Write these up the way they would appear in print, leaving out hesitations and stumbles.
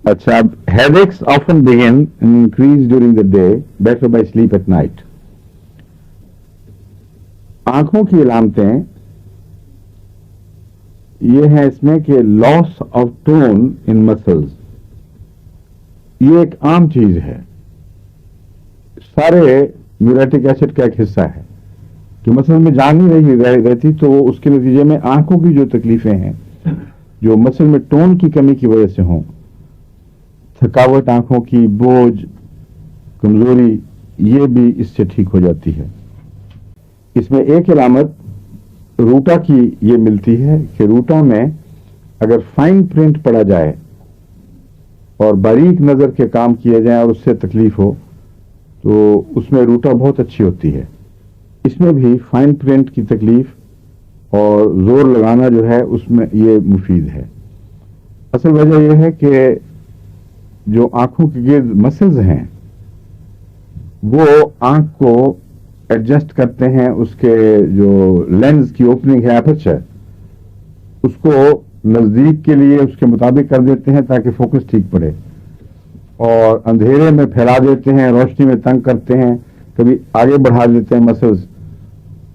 अच्छा, अब headaches often begin and increase during the day, better by sleep at night. आंखों की अलामतें ये है इसमें कि loss of tone in muscles, ये एक आम चीज है, सारे म्यूरेटिक एसिड का एक हिस्सा है कि मसल में जान ही नहीं रहती, तो उसके नतीजे में आंखों की जो तकलीफें हैं, जो मसल में टोन की कमी की वजह से हों, थकावट, आंखों की बोझ, कमजोरी, ये भी इससे ठीक हो जाती है। इसमें एक अलामत रूटा की ये मिलती है कि रूटा में अगर फाइन प्रिंट पड़ा जाए और बारीक नजर के काम किए जाएं और उससे तकलीफ हो तो उसमें रूटा बहुत अच्छी होती है। इसमें भी फाइन प्रिंट की तकलीफ और जोर लगाना जो है उसमें ये मुफीद है। असल वजह यह है कि जो आंखों के गिर्द मसल्स हैं वो आंख को एडजस्ट करते हैं, उसके जो लेंस की ओपनिंग है, एपर्चर, उसको नजदीक के लिए उसके मुताबिक कर देते हैं ताकि फोकस ठीक पड़े, और अंधेरे में फैला देते हैं, रोशनी में तंग करते हैं, कभी आगे बढ़ा देते हैं, मसल्स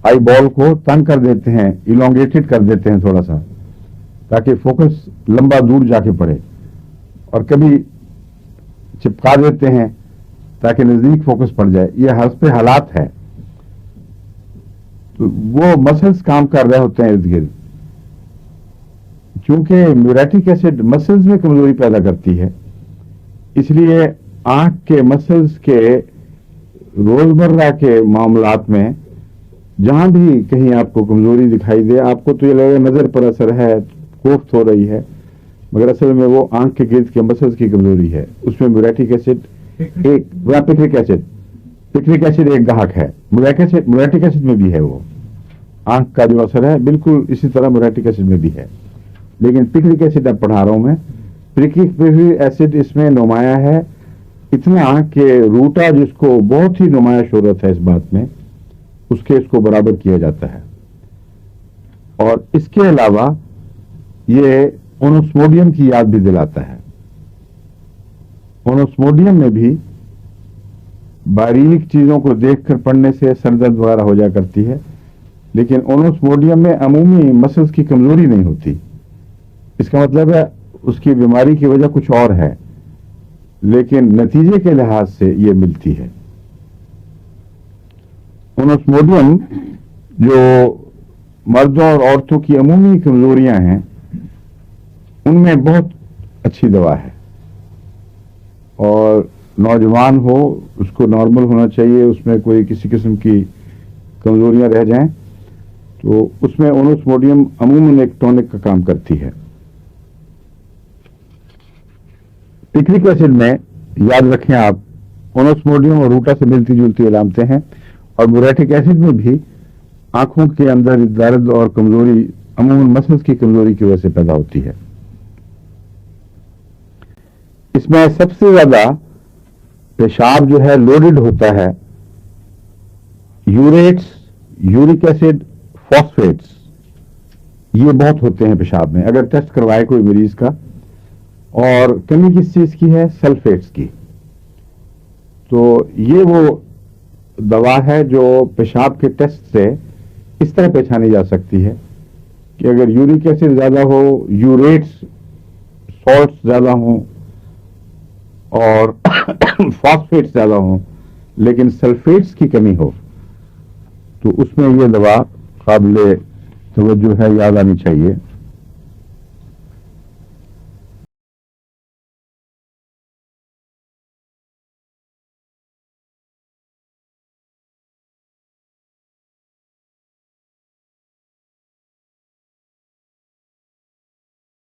आई बॉल को तंग कर देते हैं, इलोंगेटेड कर देते हैं थोड़ा सा ताकि फोकस लंबा दूर जाके पड़े, और कभी चिपका देते हैं ताकि नजदीक फोकस पड़ जाए। ये हस्ब हालात है, तो वो मसल्स काम कर रहे होते हैं इर्द गिर्द। क्योंकि म्यूरेटिक एसिड मसल्स में कमजोरी पैदा करती है, इसलिए आंख के मसल्स के रोजमर्रा के मामलात में जहां भी कहीं आपको कमजोरी दिखाई दे, आपको तो ये लगेगा नजर पर असर है, कोफ्त हो रही है, मगर असल में वो आंख के गिर्द के मसल्स की कमजोरी है। उसमें म्यूरेटिक एसिड एक, पिक्रिक एसिड एक गाहक है, म्यूरेटिक एसिड में भी है, वो आंख का जो असर है बिल्कुल इसी तरह म्यूरेटिक एसिड में भी है। लेकिन पिक्रिक एसिड अब पढ़ा रहा हूं मैं, पिक्रिक एसिड इसमें नुमाया है इतना कि रूटा, जिसको बहुत ही नुमाया शोहरत है इस बात में, उसके इसको बराबर किया जाता है। और इसके अलावा ये ओनोस्मोडियम की याद भी दिलाता है। ओनोस्मोडियम में भी बारीक चीजों को देखकर पढ़ने से सरदर्द वगैरह हो जा करती है, लेकिन ओनोस्मोडियम में अमूमी मसल्स की कमजोरी नहीं होती। इसका मतलब है उसकी बीमारी की वजह कुछ और है, लेकिन नतीजे के लिहाज से यह मिलती है। ओनोस्मोडियम जो मर्दों और औरतों की अमूमी कमजोरियां हैं उनमें बहुत अच्छी दवा है, और नौजवान हो उसको नॉर्मल होना चाहिए, उसमें कोई किसी किस्म की कमजोरियां रह जाएं तो उसमें ओनोस्मोडियम अमूमन एक टॉनिक का काम करती है। पिक्रिक एसिड में याद रखें आप, ओनोस्मोडियम और रूटा से मिलती जुलती अलामतें हैं, और म्यूरेटिक एसिड में भी आंखों के अंदर दर्द और कमजोरी अमूमन मसल्स की कमजोरी की वजह से पैदा होती है। इसमें सबसे ज्यादा पेशाब जो है लोडेड होता है यूरेट्स, यूरिक एसिड, फॉस्फेट्स, ये बहुत होते हैं पेशाब में अगर टेस्ट करवाए कोई मरीज का। और कमी किस चीज की है? सल्फेट्स की। तो ये वो दवा है जो पेशाब के टेस्ट से इस तरह पहचानी जा सकती है कि अगर यूरिक एसिड ज्यादा हो, यूरेट्स सॉल्ट्स ज्यादा हो और फॉस्फेट्स ज्यादा हो, लेकिन सल्फेट्स की कमी हो, तो उसमें यह दवा काबिल तवज्जो है, याद आनी चाहिए।